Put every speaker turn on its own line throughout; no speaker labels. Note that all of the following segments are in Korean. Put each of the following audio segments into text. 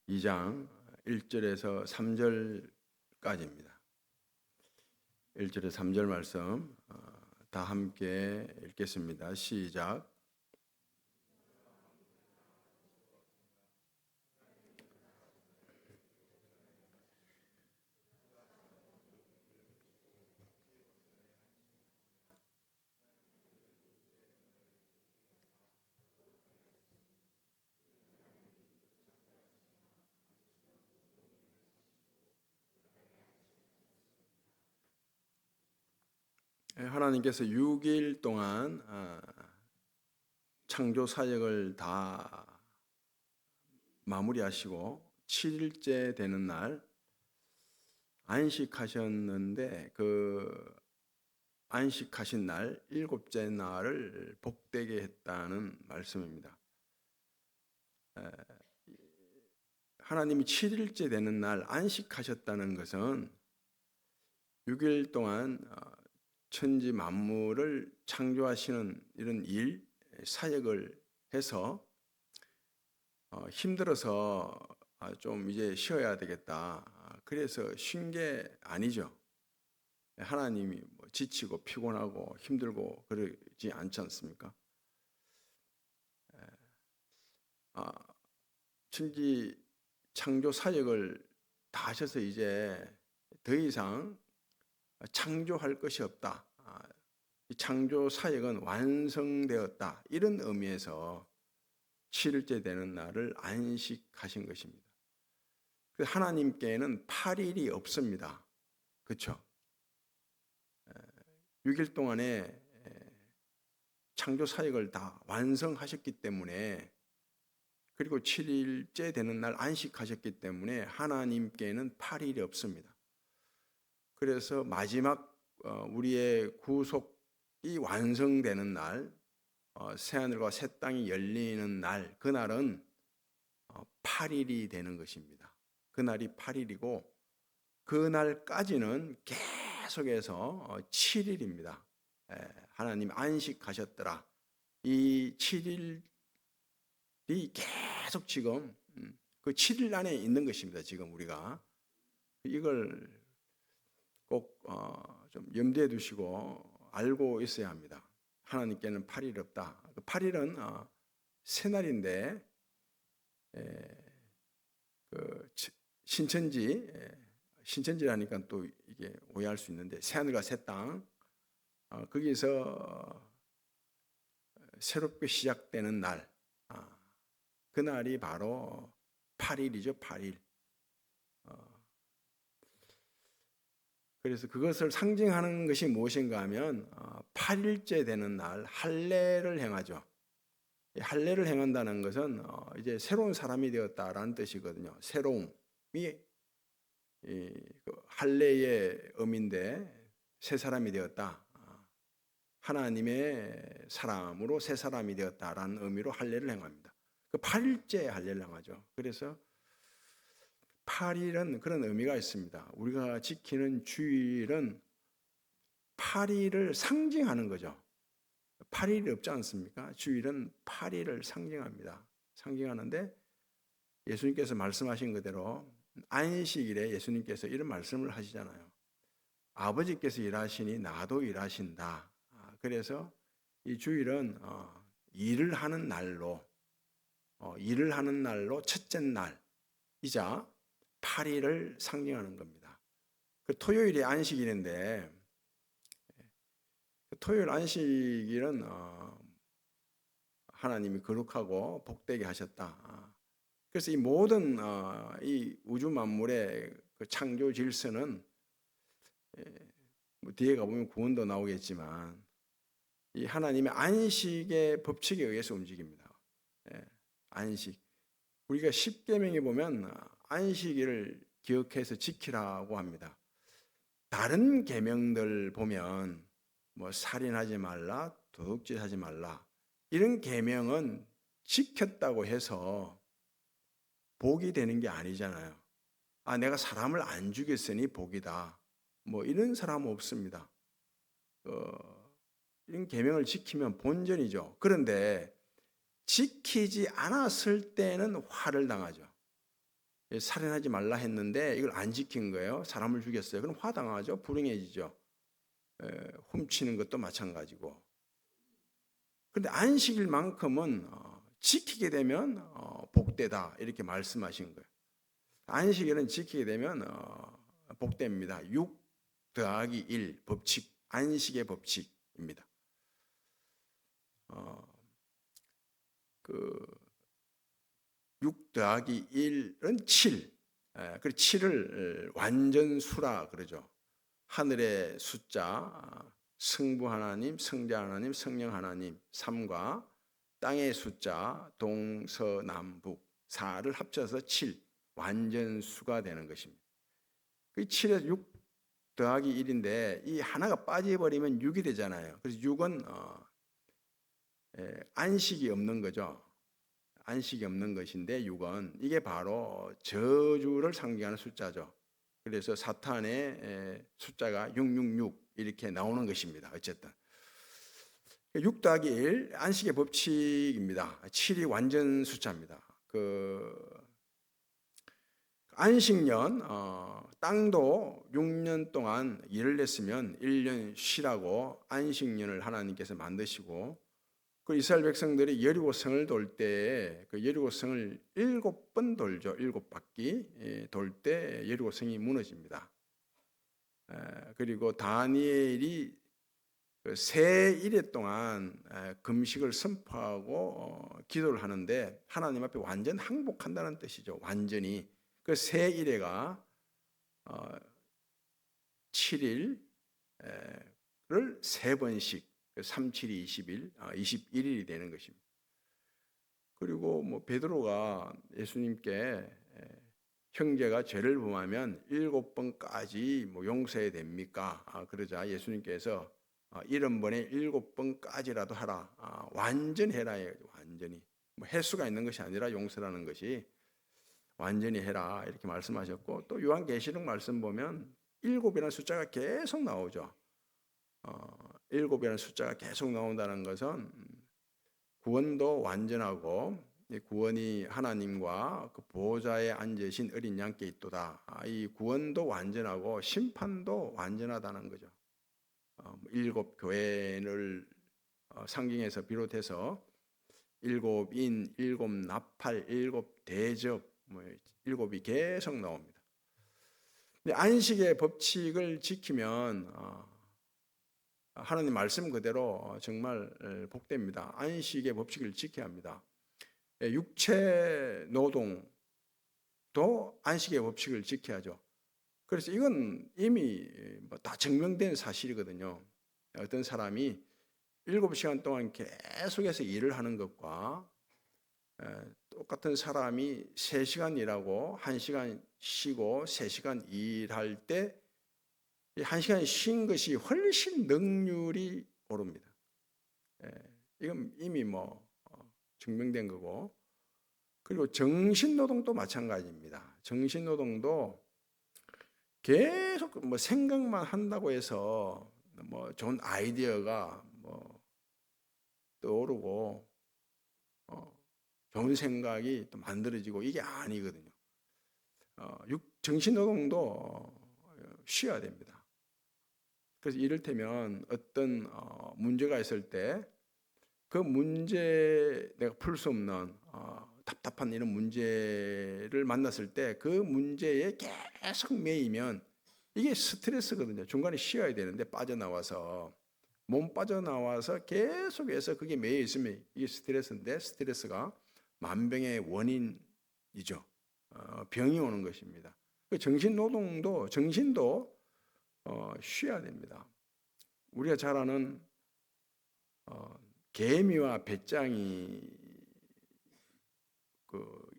2장 1절에서 3절까지입니다. 1절에서 3절 말씀 다 함께 읽겠습니다. 시작. 하나님께서 6일 동안 창조 사역을 다 마무리하시고 7일째 되는 날 안식하셨는데, 그 안식하신 날 7째 날을 복되게 했다는 말씀입니다. 하나님이 7일째 되는 날 안식하셨다는 것은 6일 동안 천지 만물을 창조하시는 이런 일, 사역을 해서 힘들어서 좀 이제 쉬어야 되겠다, 그래서 쉰 게 아니죠. 하나님이 지치고 피곤하고 힘들고 그러지 않지 않습니까? 천지 창조 사역을 다 하셔서 이제 더 이상 창조할 것이 없다, 창조 사역은 완성되었다, 이런 의미에서 7일째 되는 날을 안식하신 것입니다. 하나님께는 8일이 없습니다. 그렇죠? 6일 동안에 창조 사역을 다 완성하셨기 때문에, 그리고 7일째 되는 날 안식하셨기 때문에 하나님께는 8일이 없습니다. 그래서 마지막 우리의 구속이 완성되는 날, 새하늘과 새 땅이 열리는 날, 그날은 8일이 되는 것입니다. 그날이 8일이고 그날까지는 계속해서 7일입니다. 하나님 안식하셨더라. 이 7일이 계속 지금 그 7일 안에 있는 것입니다. 지금 우리가 이걸 꼭 좀 염두에 두시고 알고 있어야 합니다. 하나님께는 8일 없다. 8일은 새날인데, 그 신천지라니까 또 이게 오해할 수 있는데, 새하늘과 새 땅, 거기서 새롭게 시작되는 날, 그날이 바로 8일이죠. 8일. 그래서 그것을 상징하는 것이 무엇인가 하면 8일째 되는 날 할례를 행하죠. 할례를 행한다는 것은 이제 새로운 사람이 되었다라는 뜻이거든요. 새로움이 할례의 의미인데, 새 사람이 되었다, 하나님의 사람으로 새 사람이 되었다라는 의미로 할례를 행합니다. 그 8일째 할례를 행하죠. 그래서 8일은 그런 의미가 있습니다. 우리가 지키는 주일은 8일을 상징하는 거죠. 8일이 없지 않습니까? 주일은 8일을 상징합니다. 상징하는데, 예수님께서 말씀하신 그대로 안식일에 예수님께서 이런 말씀을 하시잖아요. 아버지께서 일하시니 나도 일하신다. 그래서 이 주일은 일을 하는 날로 첫째 날이자 8일을 상징하는 겁니다. 그 토요일이 안식일인데, 토요일 안식일은 하나님이 거룩하고 복되게 하셨다. 그래서 이 모든 이 우주 만물의 그 창조 질서는 뒤에 가보면 구원도 나오겠지만 이 하나님의 안식의 법칙에 의해서 움직입니다. 안식. 우리가 십계명에 보면 안식일을 기억해서 지키라고 합니다. 다른 계명들 보면 살인하지 말라, 도둑질하지 말라, 이런 계명은 지켰다고 해서 복이 되는 게 아니잖아요. 내가 사람을 안 죽였으니 복이다, 이런 사람은 없습니다. 이런 계명을 지키면 본전이죠. 그런데 지키지 않았을 때는 화를 당하죠. 살인하지 말라 했는데 이걸 안 지킨 거예요. 사람을 죽였어요. 그럼 화당하죠. 불행해지죠. 훔치는 것도 마찬가지고. 그런데 안식일만큼은 지키게 되면 복되다 이렇게 말씀하신 거예요. 안식일은 지키게 되면 복됩니다. 6 더하기 1 법칙, 안식의 법칙입니다. 그 6 더하기 1은 7. 그 7을 완전수라 그러죠. 하늘의 숫자, 성부 하나님, 성자 하나님, 성령 하나님 3과 땅의 숫자 동서남북 4를 합쳐서 7 완전수가 되는 것입니다. 그 7에서 6 더하기 1인데 이 하나가 빠져버리면 6이 되잖아요. 그래서 6은 안식이 없는 거죠. 안식이 없는 것인데 6은 이게 바로 저주를 상징하는 숫자죠. 그래서 사탄의 숫자가 666 이렇게 나오는 것입니다. 어쨌든 6 더하기 1 안식의 법칙입니다. 7이 완전 숫자입니다. 안식년 땅도 6년 동안 일을 했으면 1년 쉬라고 안식년을 하나님께서 만드시고 그 이스라엘 백성들이 여리고성을 돌 때 그 여리고성을 7번 돌죠. 7바퀴 돌 때 여리고성이 무너집니다. 그리고 다니엘이 세 일해 동안 금식을 선포하고 기도를 하는데 하나님 앞에 완전 항복한다는 뜻이죠. 완전히 그 세 일해가 7일을 세 번씩 3, 7이 20일, 21일이 되는 것입니다. 그리고 베드로가 예수님께 형제가 죄를 범하면 7번까지 용서해야 됩니까? 그러자 예수님께서 70번에 7번까지라도 하라. 완전히 해라. 완전히. 횟수가 있는 것이 아니라 용서라는 것이 완전히 해라. 이렇게 말씀하셨고 또 요한계시록 말씀 보면 7이라는 숫자가 계속 나오죠. 7이라는 숫자가 계속 나온다는 것은 구원도 완전하고 구원이 하나님과 그 보호자에 앉으신 어린 양께 있도다. 이 구원도 완전하고 심판도 완전하다는 거죠. 7 교회를 성경에서 비롯해서 7인, 7 나팔, 7 대접 7이 계속 나옵니다. 근데 안식의 법칙을 지키면 하나님 말씀 그대로 정말 복됩니다. 안식의 법칙을 지켜야 합니다. 육체 노동도 안식의 법칙을 지켜야죠. 그래서 이건 이미 다 증명된 사실이거든요. 어떤 사람이 7시간 동안 계속해서 일을 하는 것과 똑같은 사람이 3시간 일하고 1시간 쉬고 3시간 일할 때 1시간 쉰 것이 훨씬 능률이 오릅니다. 이건 이미 증명된 거고, 그리고 정신노동도 마찬가지입니다. 정신노동도 계속 생각만 한다고 해서 좋은 아이디어가 떠오르고 좋은 생각이 또 만들어지고 이게 아니거든요. 정신노동도 쉬어야 됩니다. 그래서 이를테면 어떤 문제가 있을 때 그 문제 내가 풀 수 없는 답답한 이런 문제를 만났을 때 그 문제에 계속 매이면 이게 스트레스거든요. 중간에 쉬어야 되는데 몸 빠져나와서 계속해서 그게 매여 있으면 이게 스트레스인데 스트레스가 만병의 원인이죠. 병이 오는 것입니다. 정신노동도 정신도 쉬어야 됩니다. 우리가 잘 아는 개미와 배짱이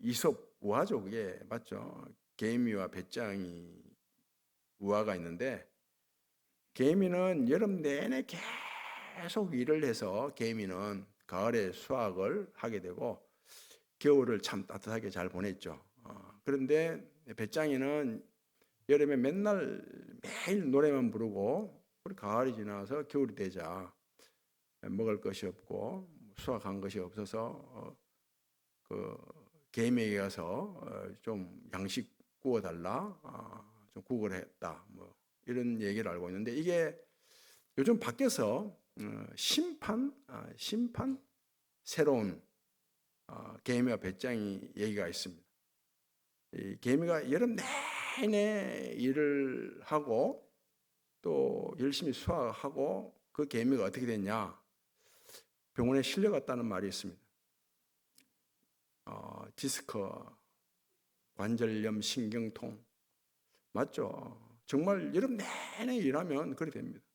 이솝 우화죠. 그게 맞죠? 개미와 배짱이 우화가 있는데 개미는 여름 내내 계속 일을 해서 개미는 가을에 수확을 하게 되고 겨울을 참 따뜻하게 잘 보냈죠. 그런데 배짱이는 여름에 매일 노래만 부르고 가을이 지나서 겨울이 되자 먹을 것이 없고 수확한 것이 없어서 개미에게 가서 좀 양식 구워달라, 좀 구걸 했다, 뭐 이런 얘기를 알고 있는데, 이게 요즘 밖에서 심판 새로운 개미와 배짱이 얘기가 있습니다. 이 개미가 여름 내내 일을 하고 또 열심히 수확하고, 그 개미가 어떻게 됐냐, 병원에 실려갔다는 말이 있습니다. 디스크, 관절염, 신경통, 맞죠? 정말 여름 내내 일하면 그렇게 됩니다.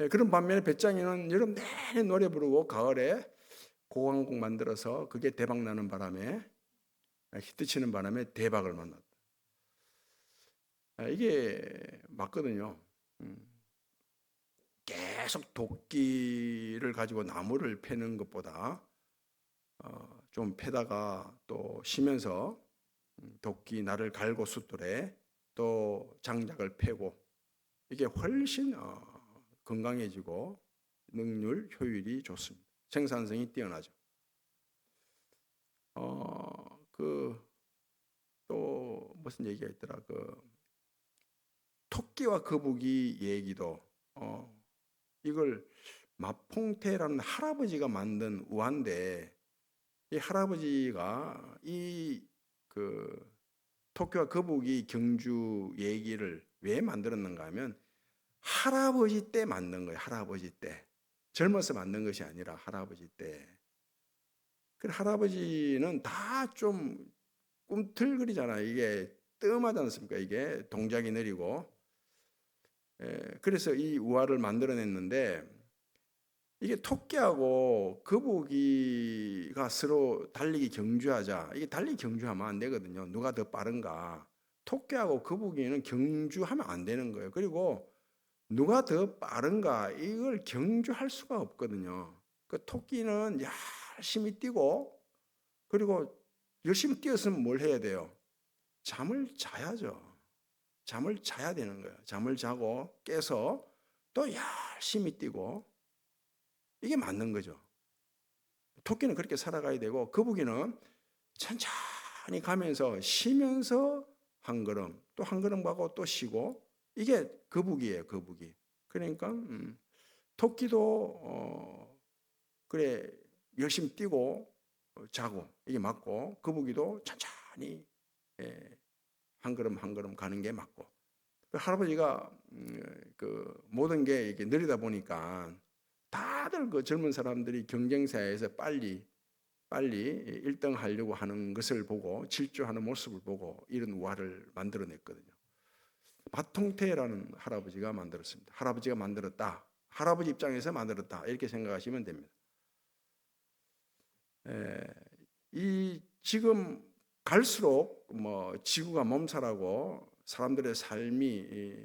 그런 반면에 배짱이는 여름 내내 노래 부르고 가을에 고광곡 만들어서 그게 대박 나는 바람에, 히트치는 바람에 대박을 만났다. 이게 맞거든요. 계속 도끼를 가지고 나무를 패는 것보다 좀 패다가 또 쉬면서 도끼 날을 갈고 숫돌에 또 장작을 패고, 이게 훨씬 건강해지고 능률, 효율이 좋습니다. 생산성이 뛰어나죠. 또 무슨 얘기가 있더라. 토끼와 거북이 얘기도, 이걸 마퐁테라는 할아버지가 만든 우화인데, 이 할아버지가 토끼와 거북이 경주 얘기를 왜 만들었는가 하면, 할아버지 때 만든 거예요. 할아버지 때. 젊어서 만든 것이 아니라 할아버지 때. 그 할아버지는 다 좀 꿈틀거리잖아요. 이게 뜸하지 않습니까? 이게 동작이 느리고. 그래서 이 우화를 만들어냈는데, 이게 토끼하고 거북이가 서로 달리기 경주하자. 이게 달리기 경주하면 안 되거든요. 누가 더 빠른가. 토끼하고 거북이는 경주하면 안 되는 거예요. 그리고 누가 더 빠른가, 이걸 경주할 수가 없거든요. 그 토끼는 열심히 뛰고, 그리고 열심히 뛰었으면 뭘 해야 돼요? 잠을 자야죠. 잠을 자야 되는 거예요. 잠을 자고 깨서 또 열심히 뛰고, 이게 맞는 거죠. 토끼는 그렇게 살아가야 되고, 거북이는 천천히 가면서 쉬면서 한 걸음, 또 한 걸음 가고 또 쉬고, 이게 거북이에요, 거북이. 그러니까 토끼도 그래 열심히 뛰고 자고, 이게 맞고, 거북이도 천천히 한 걸음 한 걸음 가는 게 맞고. 할아버지가 그 모든 게 이렇게 느리다 보니까 다들 그 젊은 사람들이 경쟁사에서 빨리 1등 하려고 하는 것을 보고, 질주하는 모습을 보고 이런 우화를 만들어냈거든요. 마통테라는 할아버지가 만들었습니다. 할아버지가 만들었다. 할아버지 입장에서 만들었다. 이렇게 생각하시면 됩니다. 이 지금 갈수록 뭐 지구가 몸살하고 사람들의 삶이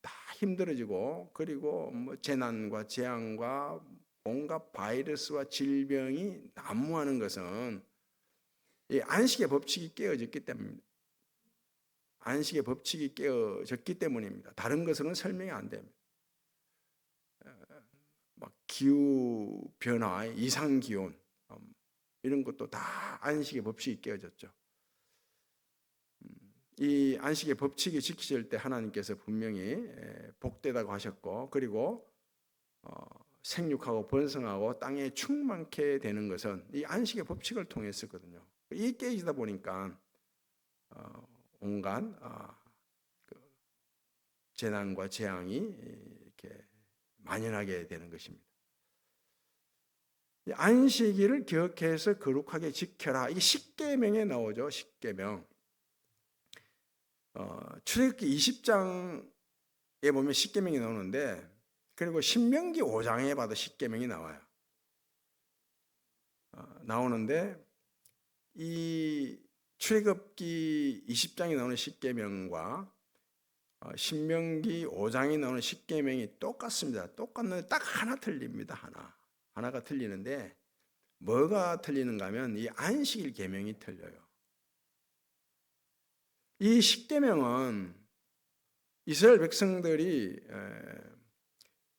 다 힘들어지고, 그리고 뭐 재난과 재앙과 온갖 바이러스와 질병이 난무하는 것은 이 안식의 법칙이 깨어졌기 때문입니다. 안식의 법칙이 깨어졌기 때문입니다. 다른 것은 설명이 안 됩니다. 막 기후 변화, 이상 기온 이런 것도 다 안식의 법칙이 깨어졌죠. 이 안식의 법칙이 지켜질 때 하나님께서 분명히 복되다고 하셨고, 그리고 생육하고 번성하고 땅에 충만케 되는 것은 이 안식의 법칙을 통해서거든요. 이 깨지다 보니까 온갖 재난과 재앙이 이렇게 만연하게 되는 것입니다. 안식일을 기억해서 거룩하게 지켜라. 이게 십계명에 나오죠. 십계명. 출애굽기 20장에 보면 십계명이 나오는데, 그리고 신명기 5장에 봐도 십계명이 나와요. 나오는데 이 출애굽기 20장에 나오는 십계명과 신명기 5장에 나오는 십계명이 똑같습니다. 똑같는데 딱 하나 틀립니다. 하나가 틀리는데, 뭐가 틀리는가 하면 이 안식일 계명이 틀려요. 이 십계명은 이스라엘 백성들이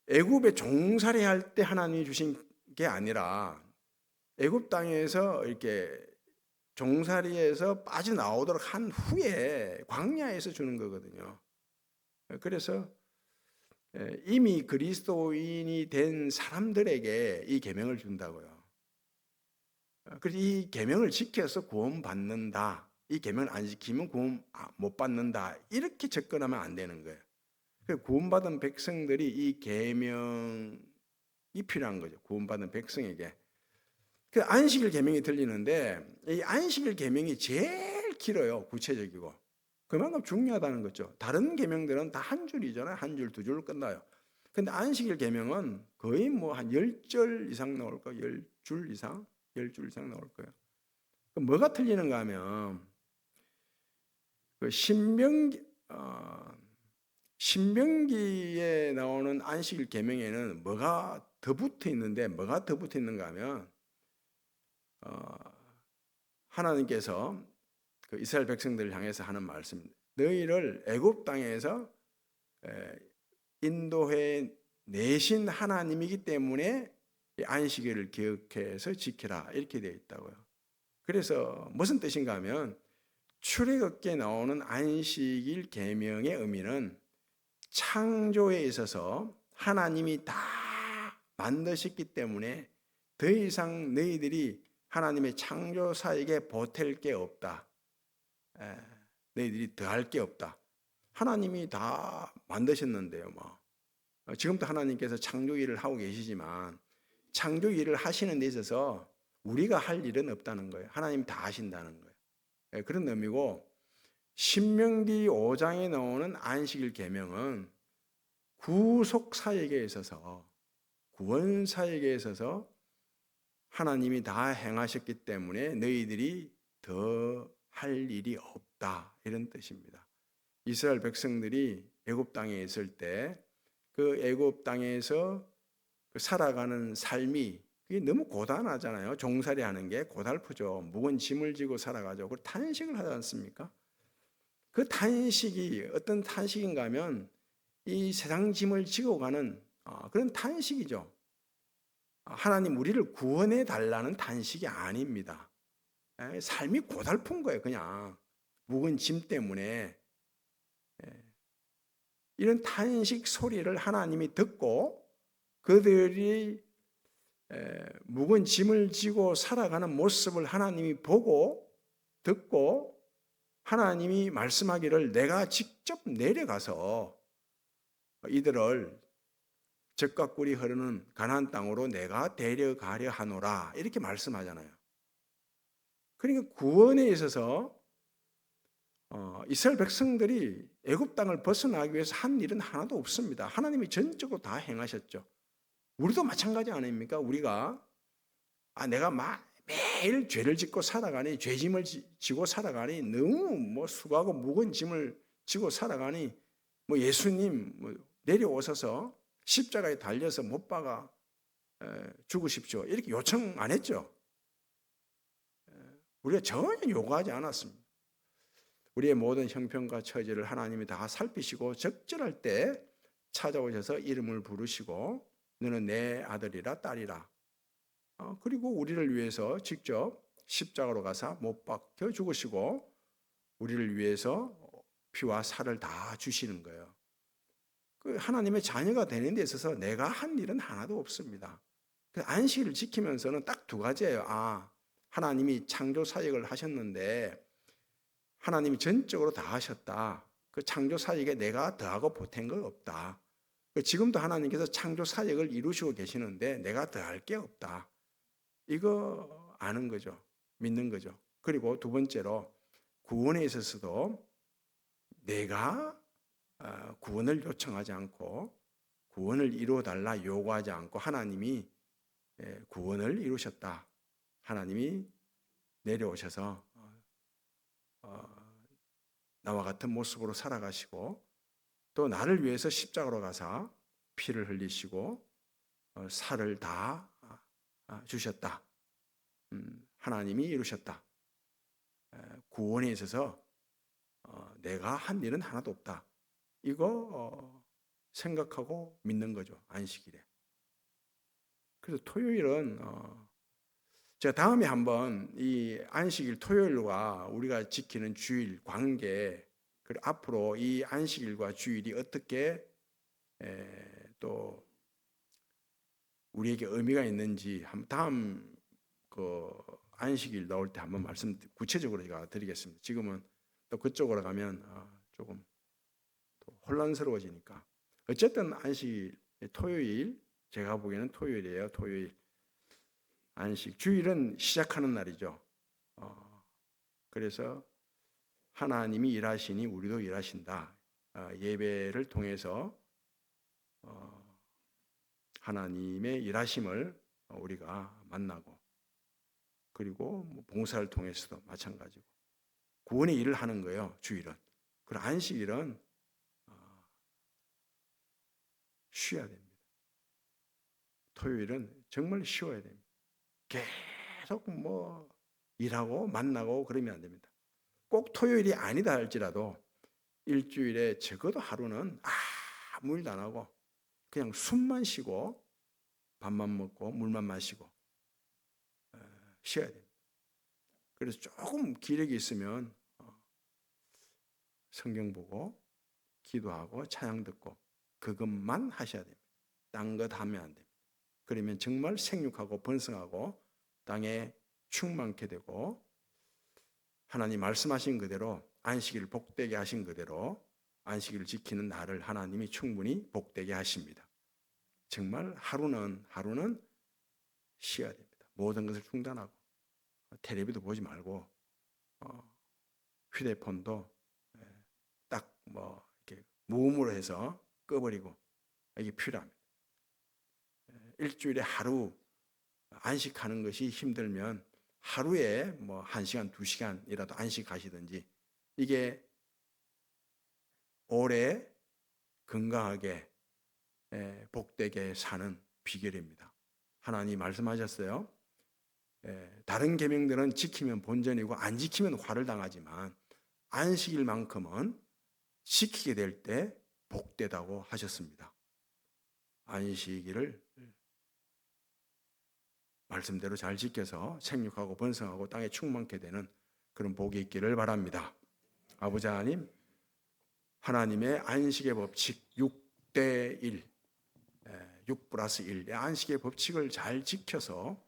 애굽에 종살이할 때 하나님이 주신 게 아니라, 애굽 땅에서 이렇게 종살이에서 빠져나오도록 한 후에 광야에서 주는 거거든요. 그래서 이미 그리스도인이 된 사람들에게 이 계명을 준다고요. 그래서 이 계명을 지켜서 구원받는다. 이 계명을 안 지키면 구원 못 받는다. 이렇게 접근하면 안 되는 거예요. 구원받은 백성들이 이 계명이 필요한 거죠. 구원받은 백성에게. 그 안식일 계명이 들리는데 이 안식일 계명이 제일 길어요. 구체적이고. 그만큼 중요하다는 거죠. 다른 계명들은 다 한 줄이잖아요. 한 줄, 두 줄 끝나요. 근데 안식일 계명은 거의 뭐 한 10절 이상 나올 거예요. 10줄 이상? 10줄 이상 나올 거예요. 뭐가 틀리는가 하면 그 신명기에 나오는 안식일 계명에는 뭐가 더 붙어 있는데 뭐가 더 붙어 있는가 하면 하나님께서 그 이스라엘 백성들을 향해서 하는 말씀입니다. 너희를 애굽 땅에서 인도해 내신 하나님이기 때문에 안식일을 기억해서 지키라 이렇게 되어 있다고요. 그래서 무슨 뜻인가 하면 출애굽기에 나오는 안식일 계명의 의미는 창조에 있어서 하나님이 다 만드셨기 때문에 더 이상 너희들이 하나님의 창조사에게 보탤 게 없다. 너희들이 더할 게 없다. 하나님이 다 만드셨는데요. 뭐. 지금도 하나님께서 창조 일을 하고 계시지만 창조 일을 하시는 데 있어서 우리가 할 일은 없다는 거예요. 하나님이 다 하신다는 거예요. 그런 의미고 신명기 5장에 나오는 안식일 계명은 구속사역에 있어서 구원사역에 있어서 하나님이 다 행하셨기 때문에 너희들이 더 할 일이 없다 이런 뜻입니다. 이스라엘 백성들이 애굽 땅에 있을 때 그 애굽 땅에서 살아가는 삶이 그게 너무 고단하잖아요. 종살이 하는 게 고달프죠. 무거운 짐을 지고 살아가죠. 그리고 탄식을 하지 않습니까? 그 탄식이 어떤 탄식인가 하면 이 세상 짐을 지고 가는 그런 탄식이죠. 하나님 우리를 구원해 달라는 탄식이 아닙니다. 삶이 고달픈 거예요. 그냥 묵은 짐 때문에. 이런 탄식 소리를 하나님이 듣고 그들이 묵은 짐을 지고 살아가는 모습을 하나님이 보고 듣고 하나님이 말씀하기를 내가 직접 내려가서 이들을 젖과 꿀이 흐르는 가나안 땅으로 내가 데려가려 하노라 이렇게 말씀하잖아요. 그러니까 구원에 있어서 이스라엘 백성들이 애굽 땅을 벗어나기 위해서 한 일은 하나도 없습니다. 하나님이 전적으로 다 행하셨죠. 우리도 마찬가지 아닙니까? 우리가 내가 매일 죄를 짓고 살아가니 죄짐을 지고 살아가니 너무 뭐 수고하고 무거운 짐을 지고 살아가니 뭐 예수님 내려오셔서 십자가에 달려서 못 박아 죽으십시오 이렇게 요청 안 했죠. 우리가 전혀 요구하지 않았습니다. 우리의 모든 형편과 처지를 하나님이 다 살피시고 적절할 때 찾아오셔서 이름을 부르시고 너는 내 아들이라 딸이라. 그리고 우리를 위해서 직접 십자가로 가사 못 박혀 죽으시고 우리를 위해서 피와 살을 다 주시는 거예요. 그 하나님의 자녀가 되는 데 있어서 내가 한 일은 하나도 없습니다. 안식일을 지키면서는 딱 두 가지예요. 하나님이 창조 사역을 하셨는데 하나님이 전적으로 다 하셨다. 그 창조 사역에 내가 더하고 보탠 거 없다. 지금도 하나님께서 창조 사역을 이루시고 계시는데 내가 더할 게 없다. 이거 아는 거죠. 믿는 거죠. 그리고 두 번째로 구원에 있어서도 내가 구원을 요청하지 않고 구원을 이루어달라 요구하지 않고 하나님이 구원을 이루셨다. 하나님이 내려오셔서 나와 같은 모습으로 살아가시고 또 나를 위해서 십자가로 가사 피를 흘리시고 살을 다 주셨다. 하나님이 이루셨다. 구원에 있어서 내가 한 일은 하나도 없다. 이거 생각하고 믿는 거죠. 안식일에. 그래서 토요일은 제가 다음에 한번 이 안식일 토요일과 우리가 지키는 주일 관계, 그리고 앞으로 이 안식일과 주일이 어떻게 또 우리에게 의미가 있는지 다음 그 안식일 나올 때 한번 말씀 구체적으로 제가 드리겠습니다. 지금은 또 그쪽으로 가면 조금 또 혼란스러워지니까. 어쨌든 안식일 토요일, 제가 보기에는 토요일이에요. 토요일 안식, 주일은 시작하는 날이죠. 그래서 하나님이 일하시니 우리도 일하신다. 예배를 통해서 하나님의 일하심을 우리가 만나고, 그리고 봉사를 통해서도 마찬가지고 구원의 일을 하는 거예요. 주일은. 그리고 안식일은 쉬어야 됩니다. 토요일은 정말 쉬어야 됩니다. 계속 뭐 일하고 만나고 그러면 안 됩니다. 꼭 토요일이 아니다 할지라도 일주일에 적어도 하루는 아무 일도 안 하고 그냥 숨만 쉬고 밥만 먹고 물만 마시고 쉬어야 됩니다. 그래서 조금 기력이 있으면 성경 보고 기도하고 찬양 듣고 그것만 하셔야 됩니다. 딴 것 하면 안 됩니다. 그러면 정말 생육하고 번성하고 땅에 충만케 되고 하나님 말씀하신 그대로 안식일을 복되게 하신 그대로 안식일을 지키는 나를 하나님이 충분히 복되게 하십니다. 정말 하루는 쉬어야 됩니다. 모든 것을 중단하고 텔레비도 보지 말고 휴대폰도 딱 뭐 이렇게 무음으로 해서 꺼버리고 이게 필요합니다. 일주일에 하루 안식하는 것이 힘들면 하루에 뭐 1시간, 2시간이라도 안식하시든지 이게 오래 건강하게 복되게 사는 비결입니다. 하나님 말씀하셨어요. 다른 계명들은 지키면 본전이고 안 지키면 화를 당하지만 안식일만큼은 지키게 될 때 복되다고 하셨습니다. 안식일을 말씀대로 잘 지켜서 생육하고 번성하고 땅에 충만케 되는 그런 복이 있기를 바랍니다. 아버지 하나님, 하나님의 안식의 법칙 6대1, 6+1의 안식의 법칙을 잘 지켜서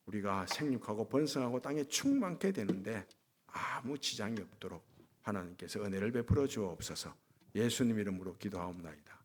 우리가 생육하고 번성하고 땅에 충만케 되는데 아무 지장이 없도록 하나님께서 은혜를 베풀어 주옵소서. 예수님 이름으로 기도하옵나이다.